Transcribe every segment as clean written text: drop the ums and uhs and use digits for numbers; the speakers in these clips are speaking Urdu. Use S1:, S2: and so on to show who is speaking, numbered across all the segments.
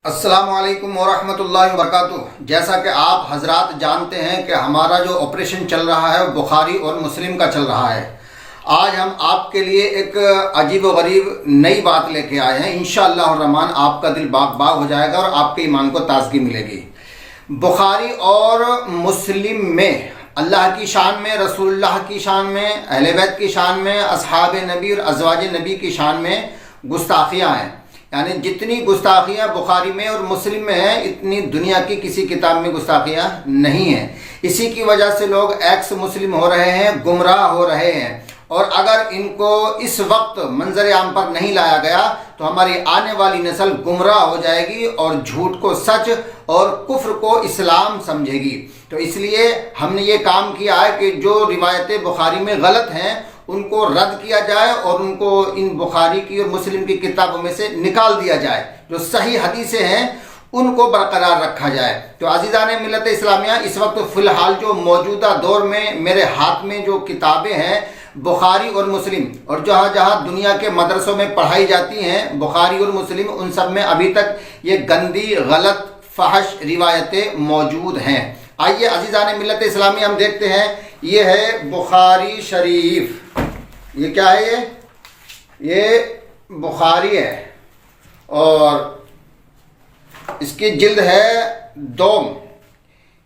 S1: السلام علیکم ورحمۃ اللہ وبرکاتہ۔ جیسا کہ آپ حضرات جانتے ہیں کہ ہمارا جو آپریشن چل رہا ہے وہ بخاری اور مسلم کا چل رہا ہے۔ آج ہم آپ کے لیے ایک عجیب و غریب نئی بات لے کے آئے ہیں۔ انشاءاللہ الرحمن آپ کا دل باغ باغ ہو جائے گا اور آپ کے ایمان کو تازگی ملے گی۔ بخاری اور مسلم میں اللہ کی شان میں، رسول اللہ کی شان میں، اہل بیت کی شان میں، اصحاب نبی اور ازواج نبی کی شان میں گستاخیاں ہیں۔ یعنی جتنی گستاخیاں بخاری میں اور مسلم میں ہیں اتنی دنیا کی کسی کتاب میں گستاخیاں نہیں ہیں۔ اسی کی وجہ سے لوگ ایکس مسلم ہو رہے ہیں، گمراہ ہو رہے ہیں، اور اگر ان کو اس وقت منظر عام پر نہیں لایا گیا تو ہماری آنے والی نسل گمراہ ہو جائے گی اور جھوٹ کو سچ اور کفر کو اسلام سمجھے گی۔ تو اس لیے ہم نے یہ کام کیا ہے کہ جو روایتیں بخاری میں غلط ہیں ان کو رد کیا جائے اور ان کو ان بخاری کی اور مسلم کی کتابوں میں سے نکال دیا جائے۔ جو صحیح حدیثیں ہیں ان کو برقرار رکھا جائے۔ تو عزیزان ملت اسلامیہ، اس وقت فی الحال جو موجودہ دور میں میرے ہاتھ میں جو کتابیں ہیں بخاری اور مسلم، اور جہاں جہاں دنیا کے مدرسوں میں پڑھائی جاتی ہیں بخاری اور مسلم، ان سب میں ابھی تک یہ گندی، غلط، فحش روایتیں موجود ہیں۔ آئیے عزیزان ملت اسلامی، ہم دیکھتے ہیں۔ یہ ہے بخاری شریف۔ یہ کیا ہے؟ یہ بخاری ہے اور اس کی جلد ہے دوم۔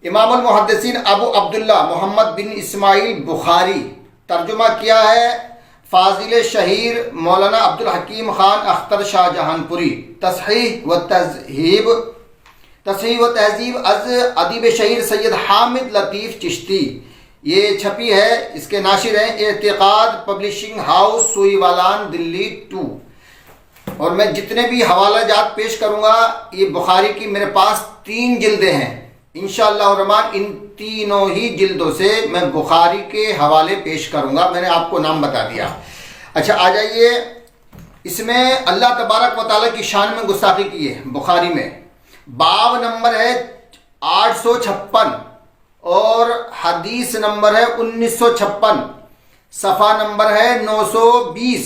S1: امام المحدثین ابو عبداللہ محمد بن اسماعیل بخاری، ترجمہ کیا ہے فاضل شہیر مولانا عبدالحکیم خان اختر شاہ جہانپوری۔ تصحیح و تہذیب از ادیب شہیر سید حامد لطیف چشتی۔ یہ چھپی ہے، اس کے ناشر ہیں اعتقاد پبلشنگ ہاؤس، سوئی والان، دلی 2۔ اور میں جتنے بھی حوالہ جات پیش کروں گا، یہ بخاری کی میرے پاس 3 جلدیں ہیں۔ انشاءاللہ الرحمن ان تینوں ہی جلدوں سے میں بخاری کے حوالے پیش کروں گا۔ میں نے آپ کو نام بتا دیا۔ اچھا آ جائیے، اس میں اللہ تبارک و تعالیٰ کی شان میں گستاخی کی ہے بخاری میں۔ باب نمبر ہے 856 اور حدیث نمبر ہے 1956، صفحہ نمبر ہے 920،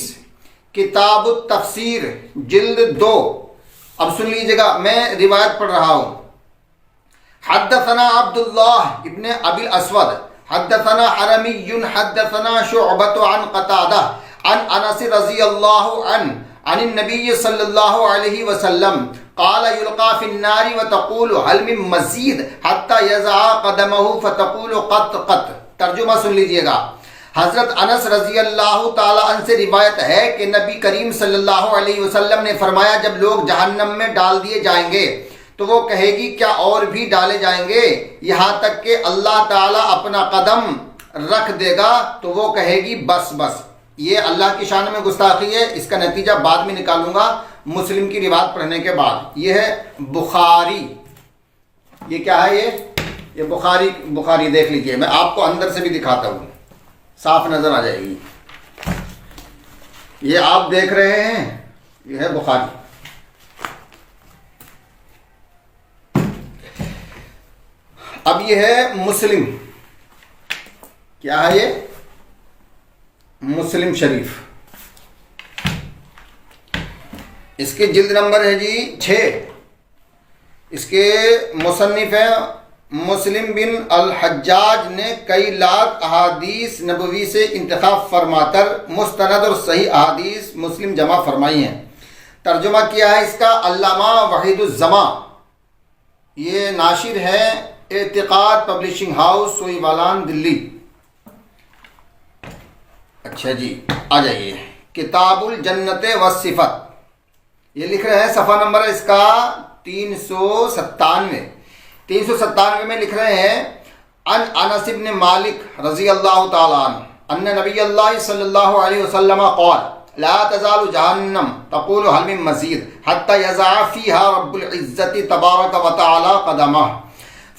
S1: کتاب التفسیر جلد 2۔ اب سن لیجیے گا، میں روایت پڑھ رہا ہوں۔ حدثنا عبداللہ ابن ابی الاسود حدثنا حرمی حدثنا شعبۃ عن قتادہ عن انس رضی اللہ عنہ عن النبی صلی اللہ علیہ وسلم قال یلقى في النار وتقول هل من مزید حتى يضع قدمه فتقول قط قط۔ ترجمہ سن لیجئے گا۔ حضرت انس رضی اللہ تعالی عنہ سے روایت ہے کہ نبی کریم صلی اللہ علیہ وسلم نے فرمایا، جب لوگ جہنم میں ڈال دیے جائیں گے تو وہ کہے گی کیا اور بھی ڈالے جائیں گے، یہاں تک کہ اللہ تعالیٰ اپنا قدم رکھ دے گا تو وہ کہے گی بس بس۔ یہ اللہ کی شان میں گستاخی ہے، اس کا نتیجہ بعد میں نکالوں گا مسلم کی روایت پڑھنے کے بعد۔ یہ ہے بخاری۔ یہ کیا ہے؟ یہ بخاری دیکھ لیجئے، میں آپ کو اندر سے بھی دکھاتا ہوں، صاف نظر آ جائے گی۔ یہ آپ دیکھ رہے ہیں، یہ ہے بخاری۔ اب یہ ہے مسلم۔ کیا ہے یہ؟ مسلم شریف۔ اس کے جلد نمبر ہے جی 6۔ اس کے مصنف ہیں مسلم بن الحجاج نے کئی لاکھ احادیث نبوی سے انتخاب فرما کر مستند اور صحیح احادیث مسلم جمع فرمائی ہیں۔ ترجمہ کیا ہے اس کا علامہ وحید الزماں۔ یہ ناشر ہے اعتقاد پبلشنگ ہاؤس، سوئی والان، دلی۔ اچھا جی آ جائیے، کتاب الجنت والصفت۔ یہ لکھ رہے ہیں، صفحہ نمبر اس کا 397 میں لکھ رہے ہیں، ان انس بن مالک رضی اللہ تعالی عنہ ان نبی اللہ صلی اللہ علیہ وسلم قال لا تزال جہنم تقول هل من مزید حتى يضع فيها رب العزة تبارك وتعالى قدمه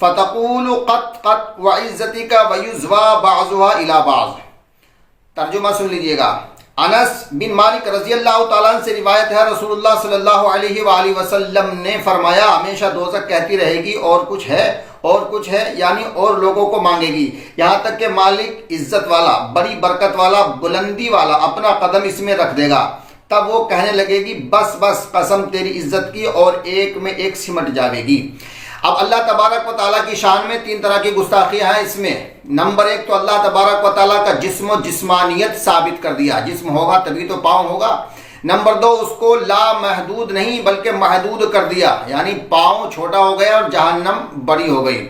S1: فتقول قط قط وعزتك ويزوى بعضها الى بعض۔ ترجمہ سن لیجئے گا۔ انس بن مالک رضی اللہ تعالیٰ عنہ سے روایت ہے، رسول اللہ صلی اللہ علیہ وآلہ وسلم نے فرمایا، ہمیشہ دوزخ کہتی رہے گی اور کچھ ہے اور کچھ ہے، یعنی اور لوگوں کو مانگے گی، یہاں تک کہ مالک عزت والا، بڑی برکت والا، بلندی والا اپنا قدم اس میں رکھ دے گا۔ تب وہ کہنے لگے گی بس بس قسم تیری عزت کی، اور ایک میں ایک سمٹ جاوے گی۔ اب اللہ تبارک و تعالیٰ کی شان میں 3 طرح کی گستاخیاں ہیں اس میں۔ نمبر 1 تو اللہ تبارک و تعالیٰ کا جسم و جسمانیت ثابت کر دیا، جسم ہوگا تبھی تو پاؤں ہوگا۔ نمبر 2 اس کو لا محدود نہیں بلکہ محدود کر دیا، یعنی پاؤں چھوٹا ہو گیا اور جہنم بڑی ہو گئی۔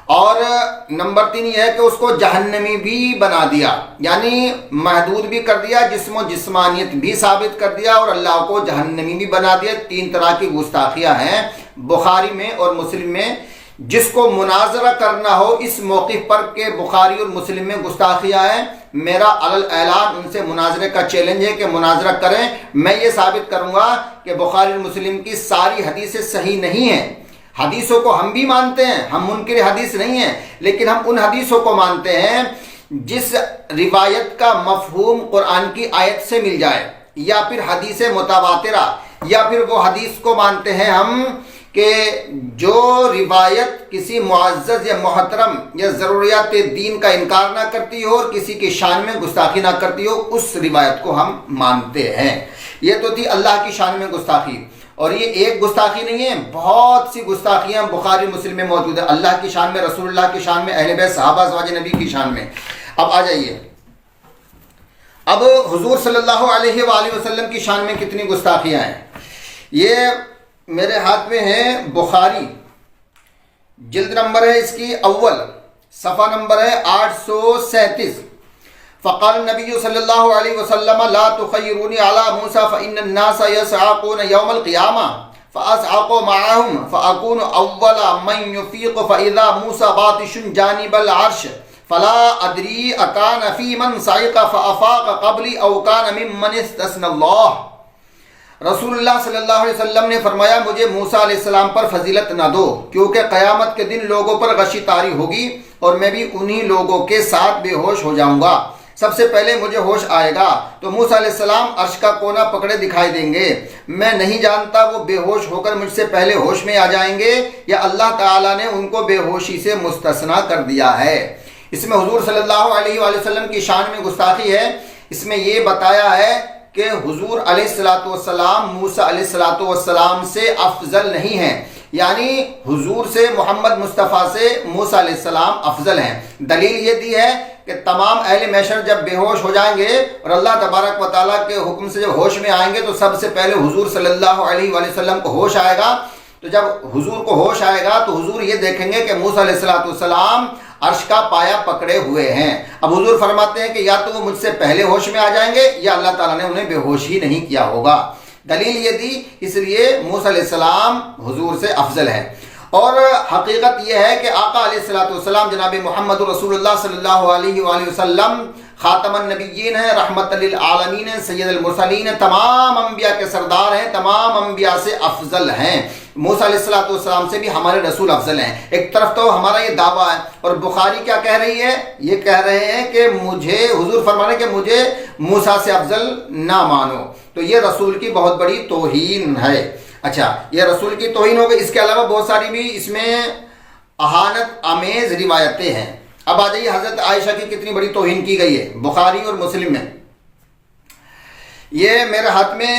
S1: اور نمبر 3 یہ ہے کہ اس کو جہنمی بھی بنا دیا، یعنی محدود بھی کر دیا، جسم و جسمانیت بھی ثابت کر دیا اور اللہ کو جہنمی بھی بنا دیا۔ 3 طرح کی گستاخیاں ہیں بخاری میں اور مسلم میں۔ جس کو مناظرہ کرنا ہو اس موقف پر کہ بخاری اور مسلم میں گستاخیاں ہیں، میرا اعلان ان سے مناظرے کا چیلنج ہے کہ مناظرہ کریں۔ میں یہ ثابت کروں گا کہ بخاری اور مسلم کی ساری حدیثیں صحیح نہیں ہیں۔ حدیثوں کو ہم بھی مانتے ہیں، ہم منکر حدیث نہیں ہیں، لیکن ہم ان حدیثوں کو مانتے ہیں جس روایت کا مفہوم قرآن کی آیت سے مل جائے، یا پھر حدیث متواترہ، یا پھر وہ حدیث کو مانتے ہیں ہم کہ جو روایت کسی معزز یا محترم یا ضروریات دین کا انکار نہ کرتی ہو اور کسی کی شان میں گستاخی نہ کرتی ہو، اس روایت کو ہم مانتے ہیں۔ یہ تو تھی اللہ کی شان میں گستاخی، اور یہ ایک گستاخی نہیں ہے، بہت سی گستاخیاں بخاری مسلم میں موجود ہیں، اللہ کی شان میں، رسول اللہ کی شان میں، اہل بیت صحابہ ازواج نبی کی شان میں۔ اب آ جائیے، اب حضور صلی اللہ علیہ وآلہ وسلم کی شان میں کتنی گستاخیاں ہیں۔ یہ میرے ہاتھ میں ہے بخاری، جلد نمبر ہے اس کی اول، صفحہ نمبر ہے 837۔ فقال النبی صلی اللہ علیہ وسلم لا تخیرونی علی موسیٰ فإن الناس یسعقون یوم القیامہ فأسعق معهم فأكون اول من يفیق فإذا موسیٰ باطش جانب العرش فلا ادری اکان فی من صعق فأفاق قبلی او کان ممن استثنى اللہ۔ رسول اللہ صلی اللہ علیہ وسلم نے فرمایا مجھے موسیٰ علیہ السلام پر فضیلت نہ دو، کیونکہ قیامت کے دن لوگوں پر غشی طاری ہوگی اور میں بھی انہی لوگوں کے ساتھ بے ہوش ہو جاؤں گا۔ سب سے پہلے مجھے ہوش آئے گا تو موسیٰ علیہ السلام عرش کا کونا پکڑے دکھائی دیں گے، میں نہیں جانتا وہ بے ہوش ہو کر مجھ سے پہلے ہوش میں آ جائیں گے یا اللہ تعالیٰ نے ان کو بے ہوشی سے مستثنیٰ کر دیا ہے۔ اس میں حضور صلی اللہ علیہ وآلہ وسلم کی شان میں گستاخی ہے۔ اس میں یہ بتایا ہے کہ حضور علیہ السلام موسیٰ علیہ السلام سے افضل نہیں ہیں، یعنی حضور سے، محمد مصطفیٰ سے موسیٰ علیہ السلام افضل ہیں۔ دلیل یہ دی ہے کہ تمام اہل محشر جب بے ہوش ہو جائیں گے اور اللہ تبارک و تعالیٰ کے حکم سے جب ہوش میں آئیں گے تو سب سے پہلے حضور صلی اللہ علیہ وآلہ وسلم کو ہوش آئے گا۔ تو جب حضور کو ہوش آئے گا تو حضور یہ دیکھیں گے کہ موسیٰ علیہ السلام عرش کا پایا پکڑے ہوئے ہیں۔ اب حضور فرماتے ہیں کہ یا تو وہ مجھ سے پہلے ہوش میں آ جائیں گے یا اللہ تعالیٰ نے انہیں بے ہوش ہی نہیں کیا ہوگا۔ دلیل یہ دی، اس لیے موسیٰ علیہ السلام حضور سے افضل ہے۔ اور حقیقت یہ ہے کہ آقا علیہ السلام جناب محمد رسول اللہ صلی اللہ علیہ وآلہ وسلم خاتم النبیین ہیں، رحمت للعالمین ہیں، سید المرسلین ہیں، تمام انبیاء کے سردار ہیں، تمام انبیاء سے افضل ہیں۔ موسیٰ علیہ السلام سے بھی ہمارے رسول افضل ہیں۔ ایک طرف تو ہمارا یہ دعویٰ ہے، اور بخاری کیا کہہ رہی ہے؟ یہ کہہ رہے ہیں کہ مجھے حضور فرمانے کہ مجھے موسیٰ سے افضل نہ مانو، تو یہ رسول کی بہت بڑی توہین ہے۔ اچھا، یہ رسول کی توہین ہو گئی۔ اس کے علاوہ بہت ساری بھی اس میں اہانت آمیز روایتیں ہیں۔ اب آ جائیے حضرت عائشہ کی کتنی بڑی توہین کی گئی ہے بخاری اور مسلم میں۔ یہ میرے ہاتھ میں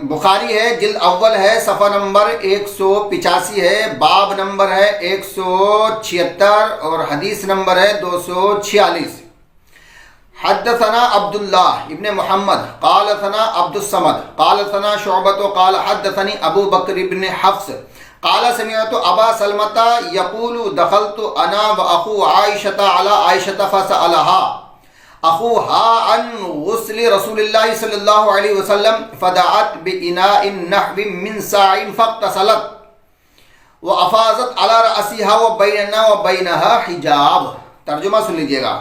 S1: بخاری ہے، جلد اول ہے، صفحہ نمبر 185 ہے، باب نمبر ہے 176 اور حدیث نمبر ہے 246۔ حدثنا عبد الله ابن محمد قال ثنا عبد الصمد قال ثنا شعبة قال حدثني ابو بكر بن حفص قال سمعت ابا سلمة يقول دخلت انا واخو عائشة على عائشة فسألها اخوها عن غسل رسول الله صلى الله عليه وسلم فدعت بإناء نحو من ساع فاغتسلت وافاضت على رأسها وبيننا وبينها حجاب۔ ترجمہ سن لیجیے گا۔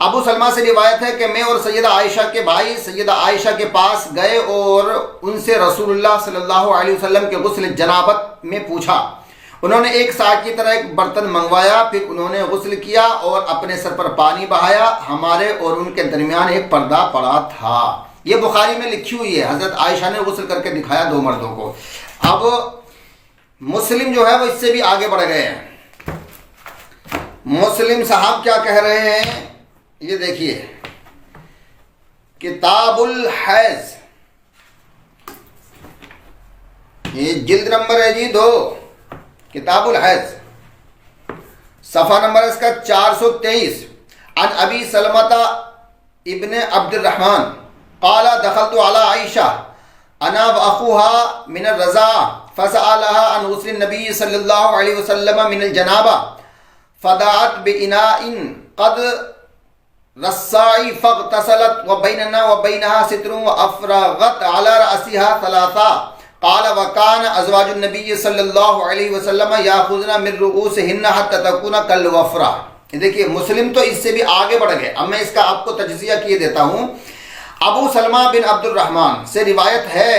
S1: ابو سلمہ سے روایت ہے کہ میں اور سیدہ عائشہ کے بھائی سیدہ عائشہ کے پاس گئے اور ان سے رسول اللہ صلی اللہ علیہ وسلم کے غسل جنابت میں پوچھا۔ انہوں نے ایک ساعت کی طرح ایک برتن منگوایا، پھر انہوں نے غسل کیا اور اپنے سر پر پانی بہایا، ہمارے اور ان کے درمیان ایک پردہ پڑا تھا۔ یہ بخاری میں لکھی ہوئی ہے، حضرت عائشہ نے غسل کر کے دکھایا دو مردوں کو۔ اب مسلم جو ہے وہ اس سے بھی آگے بڑھ گئے ہیں۔ مسلم صاحب کیا کہہ رہے ہیں؟ یہ دیکھیے، کتاب الحیض یہ جلد نمبر ہے جی 2، کتاب الحیض، صفحہ نمبر اس کا 423۔ عن ابی سلمۃ ابن عبد الرحمن قال دخلت على عائشہ انا واخوها من الرضاعہ فسألها عن غسل النبی صلی اللہ علیہ وسلم من الجنابہ فدعت بإناء قد رصاعی فاغتسلت وبیننا وبینها ستر وافرغت على رأسها ثلاثا قال وكان ازواج النبی صلی اللہ علیہ وسلم یاخذن من رؤوسهن حتى تكون كالوفرہ۔ دیکھیے مسلم تو اس سے بھی آگے بڑھ گئے۔ اب میں اس کا آپ کو تجزیہ کیے دیتا ہوں۔ ابو سلمہ بن عبد الرحمن سے روایت ہے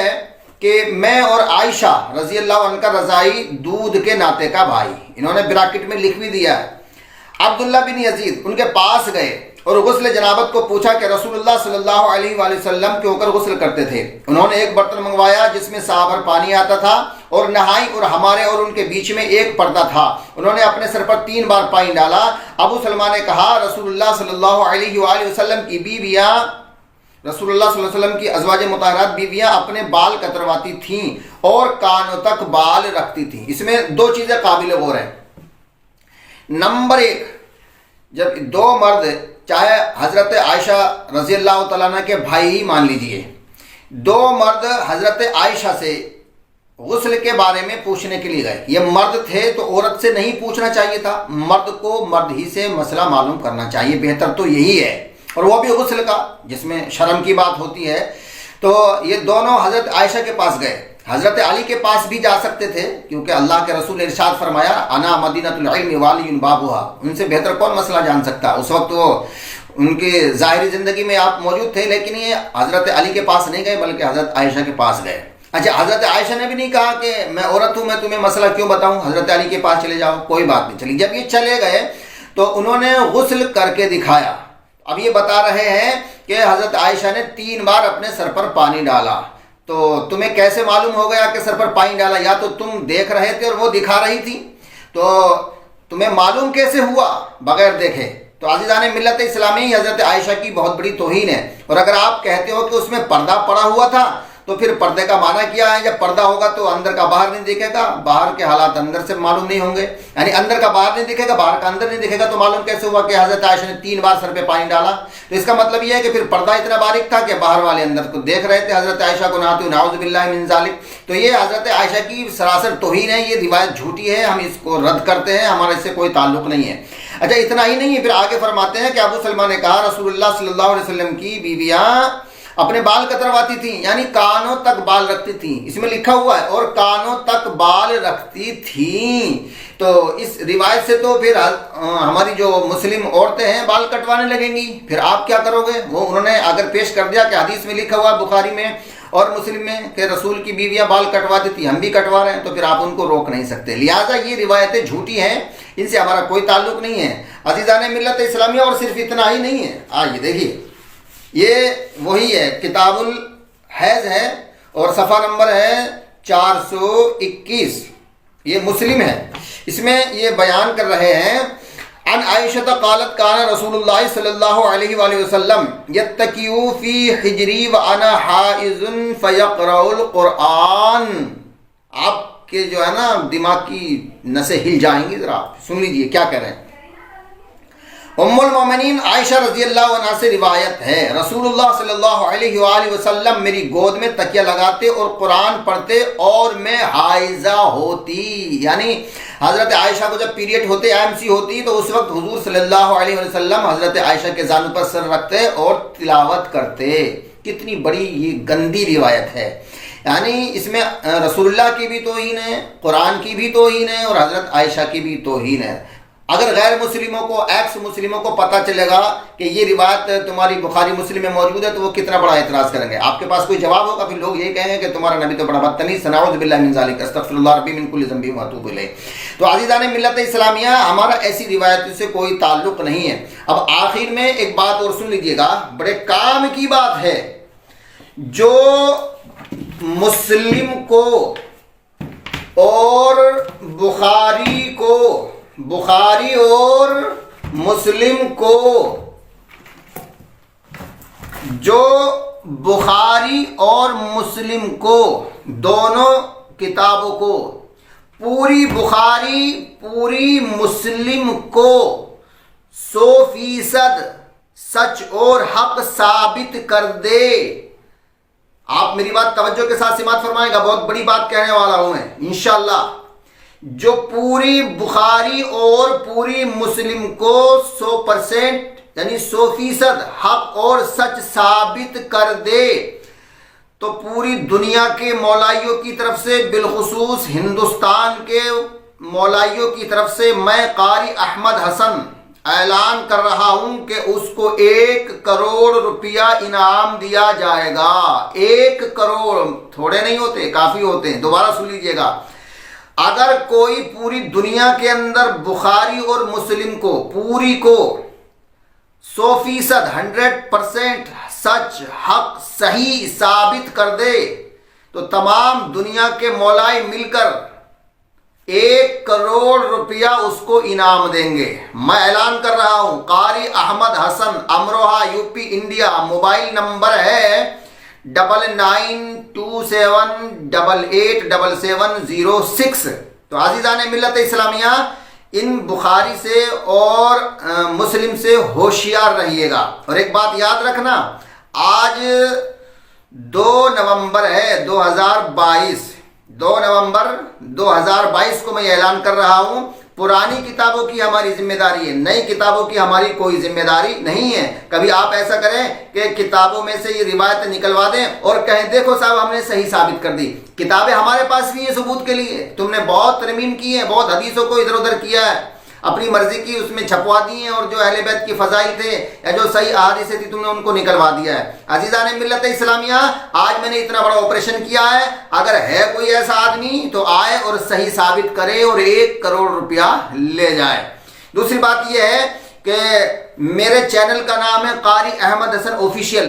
S1: کہ میں اور عائشہ رضی اللہ عنہ کا رضاعی دودھ کے ناطے کا بھائی، انہوں نے براکٹ میں لکھ بھی دیا ہے، عبداللہ بن یزید ان کے پاس گئے اور غسل جنابت کو پوچھا کہ رسول اللہ صلی اللہ علیہ وآلہ وسلم کیوں کر غسل کرتے تھے۔ انہوں نے ایک برتن منگوایا جس میں صابر پانی آتا تھا اور نہائی، اور ہمارے اور ان کے بیچ میں ایک پردہ تھا۔ انہوں نے اپنے سر پر 3 بار پانی ڈالا۔ ابو سلمہ نے کہا رسول اللہ صلی اللہ علیہ وآلہ وسلم کی بیویاں، رسول اللہ صلی اللہ علیہ وسلم کی ازواج مطہرات بیویاں اپنے بال کترواتی تھیں اور کانوں تک بال رکھتی تھیں۔ اس میں 2 چیزیں قابل غور ہیں۔ نمبر 1، جب 2 مرد، چاہے حضرت عائشہ رضی اللہ تعالیٰ عنہ کے بھائی ہی مان لیجئے، 2 مرد حضرت عائشہ سے غسل کے بارے میں پوچھنے کے لیے گئے۔ یہ مرد تھے تو عورت سے نہیں پوچھنا چاہیے تھا، مرد کو مرد ہی سے مسئلہ معلوم کرنا چاہیے، بہتر تو یہی ہے، اور وہ بھی غسل کا جس میں شرم کی بات ہوتی ہے۔ تو یہ دونوں حضرت عائشہ کے پاس گئے۔ حضرت علی کے پاس بھی جا سکتے تھے کیونکہ اللہ کے رسول نے ارشاد فرمایا انا مدینۃ العلم والی بابھا، ان سے بہتر کون مسئلہ جان سکتا۔ اس وقت وہ ان کی ظاہری زندگی میں آپ موجود تھے، لیکن یہ حضرت علی کے پاس نہیں گئے بلکہ حضرت عائشہ کے پاس گئے۔ اچھا، حضرت عائشہ نے بھی نہیں کہا کہ میں عورت ہوں، میں تمہیں مسئلہ کیوں بتاؤں، حضرت علی کے پاس چلے جاؤ، کوئی بات نہیں چلی۔ جب یہ چلے گئے تو انہوں نے غسل کر کے دکھایا۔ اب یہ بتا رہے ہیں کہ حضرت عائشہ نے 3 بار اپنے سر پر پانی ڈالا۔ تو تمہیں کیسے معلوم ہو گیا کہ سر پر پانی ڈالا؟ یا تو تم دیکھ رہے تھے اور وہ دکھا رہی تھی، تو تمہیں معلوم کیسے ہوا بغیر دیکھے؟ تو عزیزان ملت اسلامی، حضرت عائشہ کی بہت بڑی توہین ہے۔ اور اگر آپ کہتے ہو کہ اس میں پردہ پڑا ہوا تھا تو پھر پردے کا معنی کیا ہے؟ جب پردہ ہوگا تو اندر کا باہر نہیں دکھے گا، باہر کے حالات اندر سے معلوم نہیں ہوں گے، یعنی اندر کا باہر نہیں دکھے گا، باہر کا اندر نہیں دکھے گا، تو معلوم کیسے ہوا کہ حضرت عائشہ نے 3 بار سر پہ پانی ڈالا؟ تو اس کا مطلب یہ ہے کہ پھر پردہ اتنا باریک تھا کہ باہر والے اندر کو دیکھ رہے تھے حضرت عائشہ کو نہاتے ہوئے، نعوذ باللہ من ذالک۔ تو یہ حضرت عائشہ کی سراسر توہین ہے، یہ روایت جھوٹی ہے، ہم اس کو رد کرتے ہیں، ہمارے اس سے کوئی تعلق نہیں ہے۔ اچھا، اتنا ہی نہیں ہے، پھر آگے فرماتے ہیں کہ ابو سلمہ نے کہا رسول اللہ صلی اللہ علیہ وسلم کی بیویاں اپنے بال کترواتی تھیں، یعنی کانوں تک بال رکھتی تھیں، اس میں لکھا ہوا ہے، اور کانوں تک بال رکھتی تھیں۔ تو اس روایت سے تو پھر ہماری جو مسلم عورتیں ہیں بال کٹوانے لگیں گی، پھر آپ کیا کرو گے؟ وہ انہوں نے اگر پیش کر دیا کہ حدیث میں لکھا ہوا بخاری میں اور مسلم میں کہ رسول کی بیویاں بال کٹواتی تھی، ہم بھی کٹوا رہے ہیں، تو پھر آپ ان کو روک نہیں سکتے۔ لہٰذا یہ روایتیں جھوٹی ہیں، ان سے ہمارا کوئی تعلق نہیں ہے عزیزان ملت اسلامیہ۔ اور صرف اتنا ہی نہیں ہے، آئیے دیکھیے، یہ وہی ہے، کتاب الحیض ہے اور صفحہ نمبر ہے 421، یہ مسلم ہے۔ اس میں یہ بیان کر رہے ہیں عن عائشہ قالت کان رسول اللہ صلی اللہ علیہ وآلہ وسلم یتکئ فی حجری وانا حائض فیقرأ القرآن۔ آپ کے جو ہے نا دماغ کی نسیں ہل جائیں گی، ذرا سن لیجئے کیا کہہ رہے ہیں۔ ام المومنین عائشہ رضی اللہ عنہ سے روایت ہے رسول اللہ صلی اللہ علیہ وآلہ وسلم میری گود میں تکیہ لگاتے اور قرآن پڑھتے اور میں حائضہ ہوتی، یعنی حضرت عائشہ کو جب پیریڈ ہوتے، IMC ہوتی، تو اس وقت حضور صلی اللہ علیہ وسلم حضرت عائشہ کے زانوں پر سر رکھتے اور تلاوت کرتے۔ کتنی بڑی یہ گندی روایت ہے، یعنی اس میں رسول اللہ کی بھی توہین ہے، قرآن کی بھی توہین ہے اور حضرت عائشہ کی بھی توہین ہے۔ اگر غیر مسلموں کو، ایکس مسلموں کو پتہ چلے گا کہ یہ روایت تمہاری بخاری مسلم میں موجود ہے تو وہ کتنا بڑا اعتراض کریں گے۔ آپ کے پاس کوئی جواب ہوگا، پھر لوگ یہ کہیں گے کہ تمہارا نبی تو بڑا بدتمیز، نعوذ باللہ من ذالک، استغفر اللہ ربی من کل ذنب واتوب الیہ۔ تو عزیزان ملت اسلامیہ، ہمارا ایسی روایتوں سے کوئی تعلق نہیں ہے۔ اب آخر میں ایک بات اور سن لیجئے گا، بڑے کام کی بات ہے، جو مسلم کو اور بخاری اور مسلم کو، جو بخاری اور مسلم کو دونوں کتابوں کو، پوری بخاری پوری مسلم کو 100% سچ اور حق ثابت کر دے۔ آپ میری بات توجہ کے ساتھ سماعت فرمائے گا، بہت بڑی بات کہنے والا ہوں میں انشاءاللہ۔ جو پوری بخاری اور پوری مسلم کو 100% یعنی 100% حق اور سچ ثابت کر دے، تو پوری دنیا کے مولائیوں کی طرف سے، بالخصوص ہندوستان کے مولائیوں کی طرف سے، میں قاری احمد حسن اعلان کر رہا ہوں کہ اس کو 1 کروڑ روپیہ انعام دیا جائے گا۔ 1 کروڑ، تھوڑے نہیں ہوتے، کافی ہوتے ہیں، دوبارہ سن لیجئے گا۔ اگر کوئی پوری دنیا کے اندر بخاری اور مسلم کو پوری کو 100% 100% سچ حق صحیح ثابت کر دے، تو تمام دنیا کے مولائی مل کر 1 کروڑ روپیہ اس کو انعام دیں گے۔ میں اعلان کر رہا ہوں، قاری Ahmad Hasan, Amroha, UP, India. Mobile number ہے 9927887706۔ تو عزیزان ملت اسلامیہ، ان بخاری سے اور مسلم سے ہوشیار رہیے گا۔ اور ایک بات یاد رکھنا، آج 2 نومبر ہے 2022، 2 نومبر 2022 کو میں اعلان کر رہا ہوں، پرانی کتابوں کی ہماری ذمہ داری ہے، نئی کتابوں کی ہماری کوئی ذمہ داری نہیں ہے۔ کبھی آپ ایسا کریں کہ کتابوں میں سے یہ روایت نکلوا دیں اور کہیں دیکھو صاحب ہم نے صحیح ثابت کر دی۔ کتابیں ہمارے پاس بھی ہیں ثبوت کے لیے، تم نے بہت ترمیم کی ہے، بہت حدیثوں کو ادھر ادھر کیا ہے، اپنی مرضی کی اس میں چھپوا دی ہیں، اور جو اہل بیت کی فضائل تھے یا جو صحیح احادیث تھی تم نے ان کو نکلوا دیا ہے۔ عزیزان ملت اسلامیہ، آج میں نے اتنا بڑا آپریشن کیا ہے، اگر ہے کوئی ایسا آدمی تو آئے اور صحیح ثابت کرے اور 1 کروڑ روپیہ لے جائے۔ دوسری بات یہ ہے کہ میرے چینل کا نام ہے قاری احمد حسن آفیشیل۔